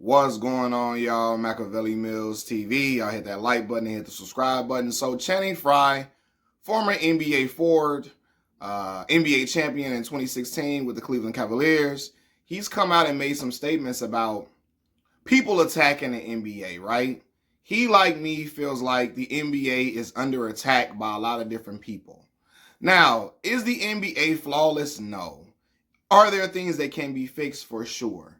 What's going on, y'all? Machiavelli Mills TV. Y'all hit that like button and hit the subscribe button. So, Frye, former NBA forward, NBA champion in 2016 with the Cleveland Cavaliers, he's come out and made some statements about people attacking the NBA, right? He, like me, feels like the NBA is under attack by a lot of different people. Now, is the NBA flawless? No. Are there things that can be fixed? For sure.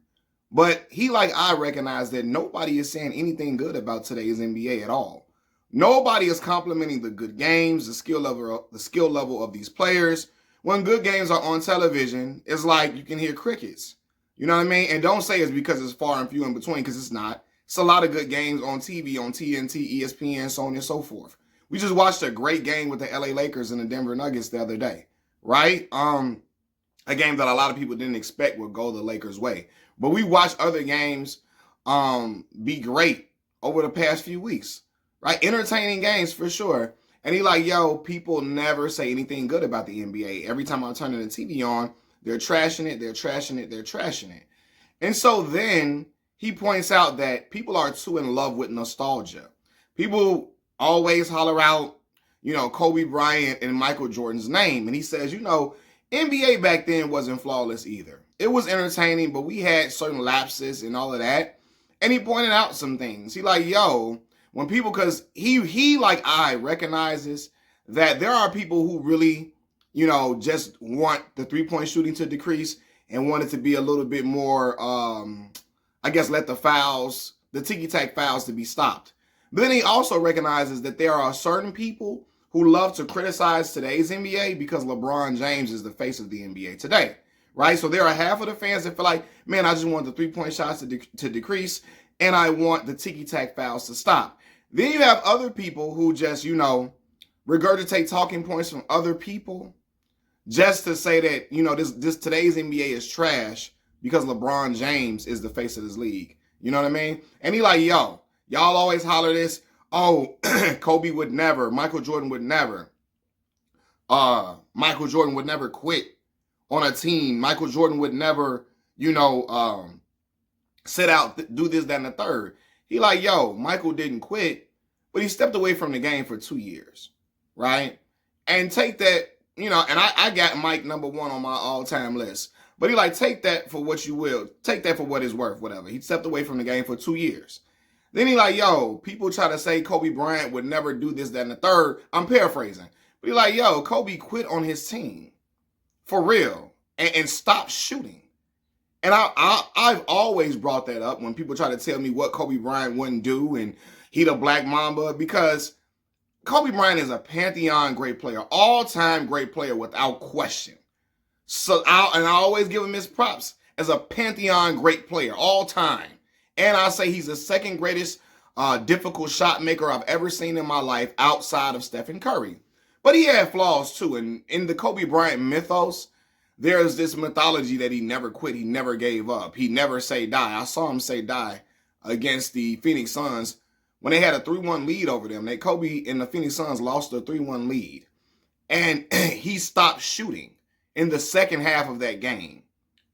But he, like I, recognize that nobody is saying anything good about today's NBA at all. Nobody is complimenting the good games, the skill level of these players. When good games are on television, it's like you can hear crickets. You know what I mean? And don't say it's because it's far and few in between, because it's not. It's a lot of good games on TV, on TNT, ESPN, so on and so forth. We just watched a great game with the LA Lakers and the Denver Nuggets the other day, right? A game that a lot of people didn't expect would go the Lakers' way. But we watched other games be great over the past few weeks, right? Entertaining games for sure. And he like, yo, people never say anything good about the NBA. Every time I turn the TV on, they're trashing it, they're trashing it, they're trashing it. And so then he points out that people are too in love with nostalgia. People always holler out, Kobe Bryant and Michael Jordan's name. And he says, NBA back then wasn't flawless either. It was entertaining, but we had certain lapses and all of that. And he pointed out some things. He like, yo, when people, because he like I recognizes that there are people who really, just want the three-point shooting to decrease and want it to be a little bit more, let the ticky-tack fouls to be stopped. But then he also recognizes that there are certain people who love to criticize today's NBA because LeBron James is the face of the NBA today, right? So there are half of the fans that feel like, man, I just want the three-point shots to decrease, and I want the ticky-tack fouls to stop. Then you have other people who just, regurgitate talking points from other people just to say that, this today's NBA is trash because LeBron James is the face of this league. You know what I mean? And he like, yo, y'all always holler this, oh, Kobe would never, Michael Jordan would never. Michael Jordan would never quit on a team. Michael Jordan would never, sit out, do this, that, and the third. He like, yo, Michael didn't quit, but he stepped away from the game for 2 years, right? And take that, and I got Mike number one on my all-time list. But he like, take that for what you will. Take that for what it's worth, whatever. He stepped away from the game for 2 years. Then he like, yo, people try to say Kobe Bryant would never do this, that, and the third. I'm paraphrasing. But he like, yo, Kobe quit on his team. For real. And stopped shooting. And I've always brought that up when people try to tell me what Kobe Bryant wouldn't do and he the Black Mamba, because Kobe Bryant is a pantheon great player. All-time great player without question. So I always give him his props as a pantheon great player, all time. And I say he's the second greatest difficult shot maker I've ever seen in my life outside of Stephen Curry. But he had flaws too. And in the Kobe Bryant mythos, there's this mythology that he never quit. He never gave up. He never say die. I saw him say die against the Phoenix Suns when they had a 3-1 lead over them. Kobe and the Phoenix Suns lost a 3-1 lead. And he stopped shooting in the second half of that game,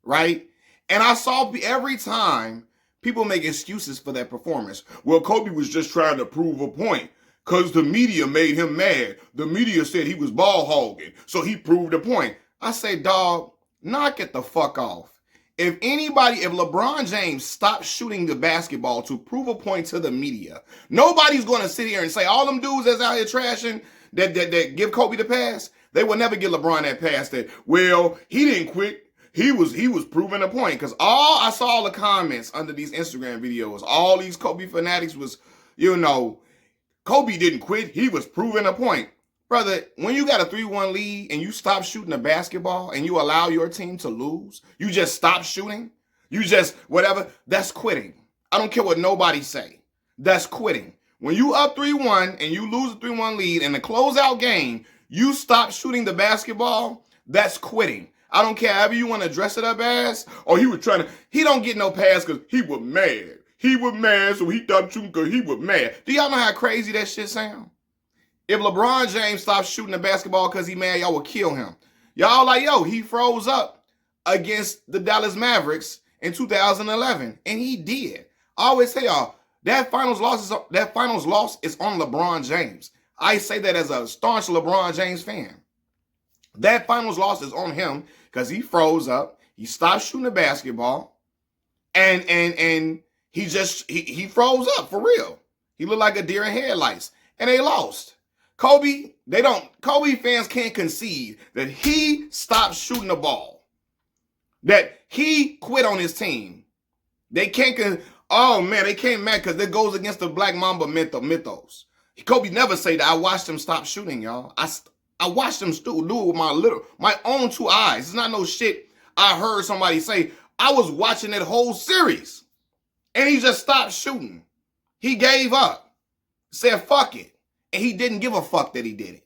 right? And I saw every time people make excuses for that performance. Well, Kobe was just trying to prove a point because the media made him mad. The media said he was ball hogging, so he proved a point. I say, dog, knock it the fuck off. If LeBron James stopped shooting the basketball to prove a point to the media, nobody's going to sit here and say all them dudes that's out here trashing that give Kobe the pass, they will never give LeBron that pass that, well, he didn't quit. He was proving a point, because I saw all the comments under these Instagram videos. All these Kobe fanatics was, Kobe didn't quit. He was proving a point. Brother, when you got a 3-1 lead and you stop shooting the basketball and you allow your team to lose, you just stop shooting, you just whatever, that's quitting. I don't care what nobody say. That's quitting. When you up 3-1 and you lose a 3-1 lead in the closeout game, you stop shooting the basketball, that's quitting. I don't care however you want to dress it up as, or he don't get no pass because he was mad. He was mad, so he stopped shooting because he was mad. Do y'all know how crazy that shit sound? If LeBron James stopped shooting the basketball because he mad, y'all would kill him. Y'all like, yo, he froze up against the Dallas Mavericks in 2011, and he did. I always say y'all, that finals loss is on LeBron James. I say that as a staunch LeBron James fan. That finals loss is on him because he froze up. He stopped shooting the basketball. And he froze up for real. He looked like a deer in headlights. And they lost. Kobe fans can't concede that he stopped shooting the ball. That he quit on his team. They can't, they can't mad because it goes against the Black Mamba mythos. Kobe never say that. I watched him stop shooting, y'all. I watched him do it with my own two eyes. It's not no shit I heard somebody say. I was watching that whole series. And he just stopped shooting. He gave up. Said, fuck it. And he didn't give a fuck that he did it.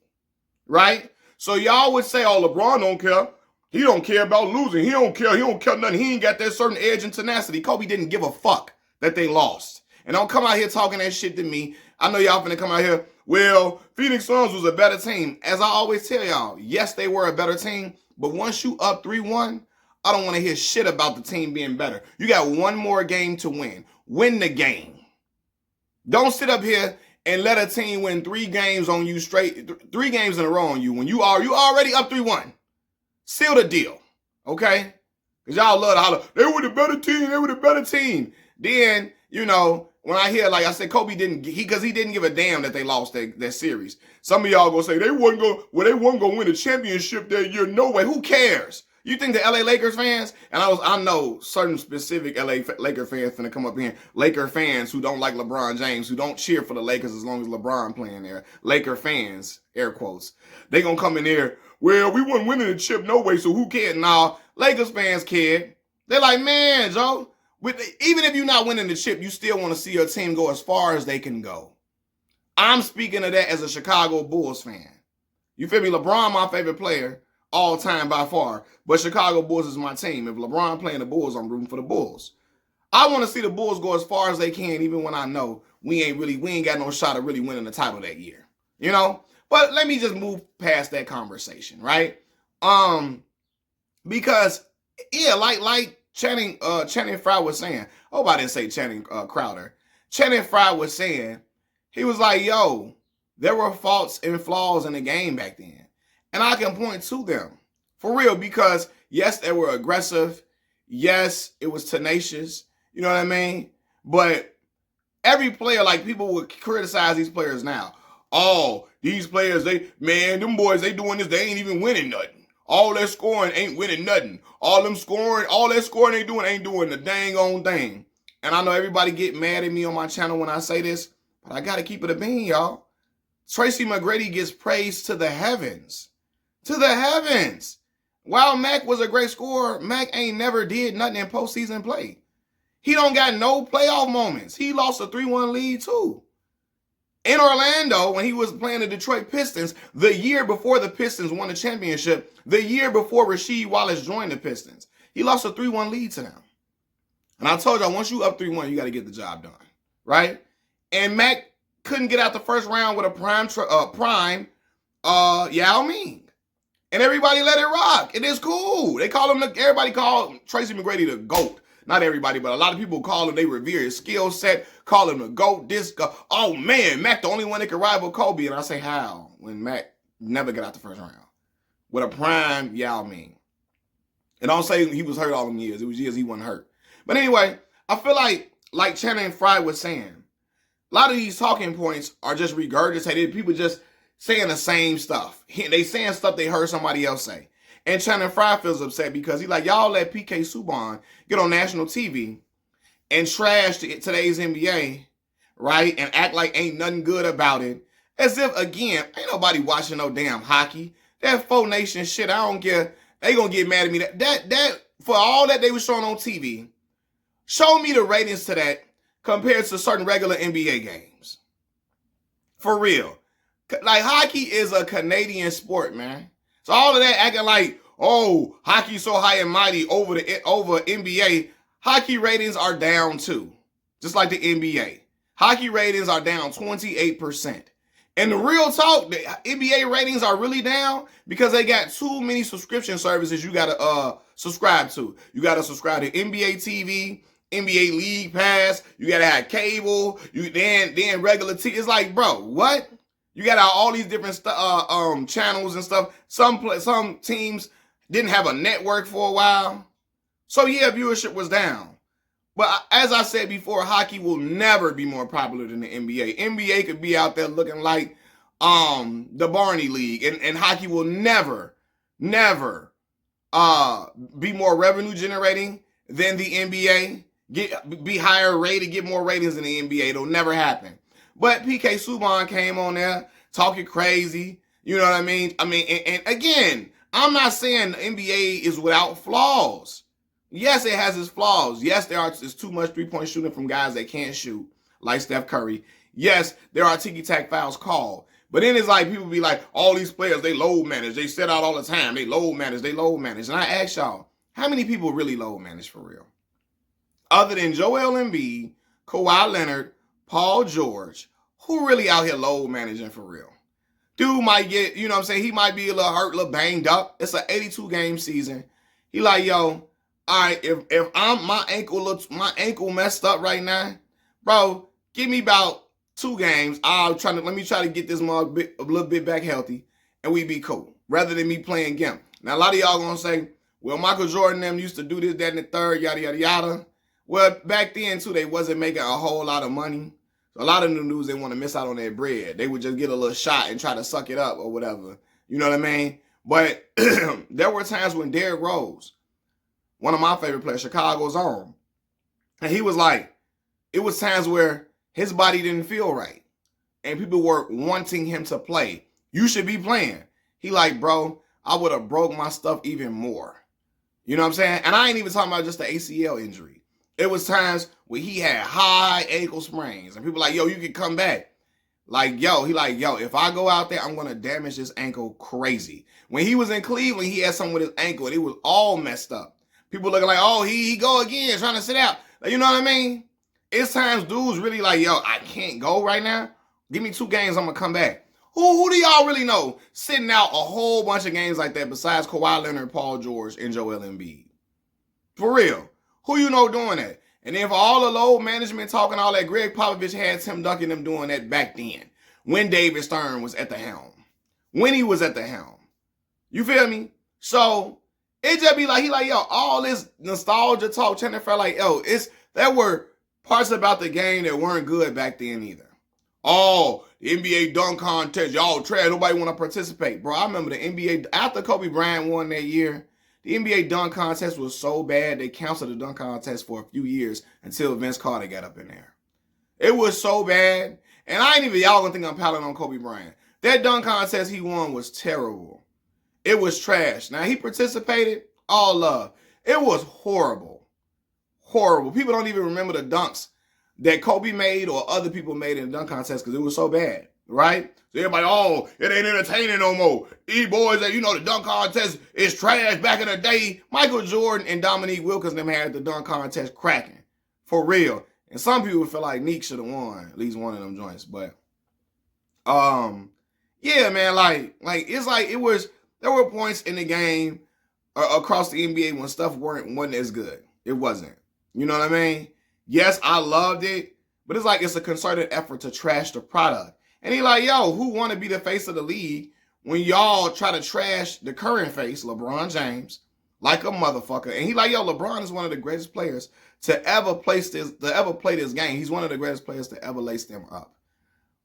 Right? So y'all would say, oh, LeBron don't care. He don't care about losing. He don't care. He don't care nothing. He ain't got that certain edge and tenacity. Kobe didn't give a fuck that they lost. And don't come out here talking that shit to me. I know y'all finna come out here, well, Phoenix Suns was a better team. As I always tell y'all, yes, they were a better team. But once you up 3-1, I don't want to hear shit about the team being better. You got one more game to win. Win the game. Don't sit up here and let a team win 3 games on you straight, 3 games in a row on you when you already up 3-1. Seal the deal, okay? Because y'all love to holler, they were the better team, they were the better team. Then, when I hear, like I said, Kobe didn't give a damn that they lost that series. Some of y'all gonna say they wasn't gonna win a championship that year. No way. Who cares? You think the LA Lakers fans, and I know certain specific LA Laker fans finna come up here, Laker fans who don't like LeBron James, who don't cheer for the Lakers as long as LeBron playing there. Laker fans, air quotes. They gonna come in there, well, we wasn't winning the chip no way, so who cared? Nah, Lakers fans cared. They're like, man, Joe, even if you're not winning the chip, you still want to see your team go as far as they can go. I'm speaking of that as a Chicago Bulls fan. You feel me? LeBron, my favorite player, all time by far. But Chicago Bulls is my team. If LeBron playing the Bulls, I'm rooting for the Bulls. I want to see the Bulls go as far as they can, even when I know we ain't got no shot of really winning the title that year. But let me just move past that conversation, right? Because like Channing Frye was saying. Oh, I didn't say Channing Crowder. Channing Frye was saying, he was like, yo, there were faults and flaws in the game back then. And I can point to them. For real, because yes, they were aggressive. Yes, it was tenacious. You know what I mean? But every player, like people would criticize these players now. Oh, these players, them boys, they doing this, they ain't even winning nothing. All that scoring ain't winning nothing. All that scoring they doing ain't doing the dang on thing. And I know everybody get mad at me on my channel when I say this, but I got to keep it a bean, y'all. Tracy McGrady gets praised to the heavens. To the heavens. While Mac was a great scorer, Mac ain't never did nothing in postseason play. He don't got no playoff moments. He lost a 3-1 lead too. In Orlando, when he was playing the Detroit Pistons, the year before the Pistons won the championship, the year before Rasheed Wallace joined the Pistons, he lost a 3-1 lead to them. And I told y'all, once you up 3-1, you got to get the job done, right? And Mac couldn't get out the first round with a prime Yao Ming. And everybody let it rock. It is cool. Everybody called Tracy McGrady the GOAT. Not everybody, but a lot of people call him, they revere his skill set, call him the GOAT, oh man, Mac the only one that can rival Kobe. And I say, how? When Mac never got out the first round. With a prime Yao Ming. And don't say he was hurt all them years. It was years he wasn't hurt. But anyway, I feel like Channing Frye was saying, a lot of these talking points are just regurgitated. People just saying the same stuff. They saying stuff they heard somebody else say. And Channing Frye feels upset because he's like, y'all let PK Subban get on national TV and trash today's NBA, right? And act like ain't nothing good about it. As if, again, ain't nobody watching no damn hockey. That Four Nation shit, I don't care. They gonna get mad at me. That for all that they was showing on TV, show me the ratings to that compared to certain regular NBA games. For real. Like, hockey is a Canadian sport, man. So all of that acting like, oh, hockey's so high and mighty over NBA, hockey ratings are down too. Just like the NBA. Hockey ratings are down 28%. And the real talk, the NBA ratings are really down because they got too many subscription services you got to subscribe to. You got to subscribe to NBA TV, NBA League Pass. You gotta have cable. You then regular TV. It's like, bro, what? You got all these different channels and stuff. Some teams didn't have a network for a while, so yeah, viewership was down. But as I said before, hockey will never be more popular than the NBA. NBA could be out there looking like the Barney League, and hockey will never be more revenue generating than the NBA. Be higher rated, get more ratings than the NBA. It'll never happen. But PK Subban came on there talking crazy. You know what I mean? And again, I'm not saying the NBA is without flaws. Yes, it has its flaws. Yes, there's too much three-point shooting from guys that can't shoot, like Steph Curry. Yes, there are ticky-tack fouls called. But then it's like people be like, all these players, they load manage. They set out all the time. They load manage. And I ask y'all, how many people really load manage for real? Other than Joel Embiid, Kawhi Leonard, Paul George, who really out here load managing for real? Dude might get, you know what I'm saying? He might be a little hurt, a little banged up. It's an 82-game season. He like, yo, all right, if I'm my ankle messed up right now, bro, give me about 2 games. Let me try to get this mug a little bit back healthy, and we be cool. Rather than me playing gimp. Now a lot of y'all gonna say, well, Michael Jordan them used to do this, that, and the third, yada yada yada. Well, back then too, they wasn't making a whole lot of money. So a lot of them dudes, they want to miss out on their bread. They would just get a little shot and try to suck it up or whatever. You know what I mean? But there were times when Derrick Rose, one of my favorite players, Chicago's own, and he was like, it was times where his body didn't feel right. And people were wanting him to play. You should be playing. He like, bro, I would have broke my stuff even more. You know what I'm saying? And I ain't even talking about just the ACL injury. It was times where he had high ankle sprains. And people like, yo, you can come back. Like, yo, if I go out there, I'm going to damage this ankle crazy. When he was in Cleveland, he had something with his ankle, and it was all messed up. People looking like, oh, he go again, trying to sit out. Like, you know what I mean? It's times dudes really like, yo, I can't go right now. Give me 2 games, I'm going to come back. Who do y'all really know sitting out a whole bunch of games like that besides Kawhi Leonard, Paul George, and Joel Embiid? For real. Who you know doing that? And then for all the load management talking, all that, Greg Popovich had Tim Duncan them doing that back then. When David Stern was at the helm. When he was at the helm. You feel me? So, it just be like, he like, yo, all this nostalgia talk, trying to feel like, yo, there were parts about the game that weren't good back then either. Oh, the NBA dunk contest, y'all trash, nobody want to participate. Bro, I remember the NBA, after Kobe Bryant won that year, the NBA dunk contest was so bad, they canceled the dunk contest for a few years until Vince Carter got up in there. It was so bad. And I ain't even, y'all gonna think I'm piling on Kobe Bryant. That dunk contest he won was terrible. It was trash. Now, he participated, all love. It was horrible. Horrible. People don't even remember the dunks that Kobe made or other people made in the dunk contest because it was so bad, right? So everybody, oh, it ain't entertaining no more. These boys that, you know, the dunk contest is trash back in the day. Michael Jordan and Dominique Wilkins them had the dunk contest cracking. For real. And some people feel like Neek should have won at least one of them joints. But, yeah, man, like it's like it was, there were points in the game across the NBA when stuff wasn't as good. It wasn't. You know what I mean? Yes, I loved it, but it's like it's a concerted effort to trash the product. And he like, yo, who want to be the face of the league when y'all try to trash the current face, LeBron James, like a motherfucker? And he like, yo, LeBron is one of the greatest players to ever play this game. He's one of the greatest players to ever lace them up.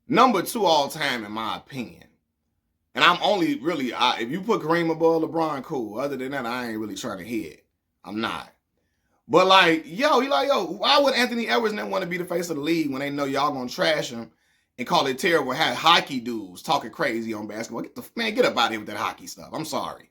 Number 2 all time, in my opinion. And I'm only really, if you put Kareem above LeBron, cool. Other than that, I ain't really trying to hit. I'm not. But like, yo, he like, yo, why would Anthony Edwards not want to be the face of the league when they know y'all gonna trash him and call it terrible? Have hockey dudes talking crazy on basketball. Get up out of here with that hockey stuff. I'm sorry.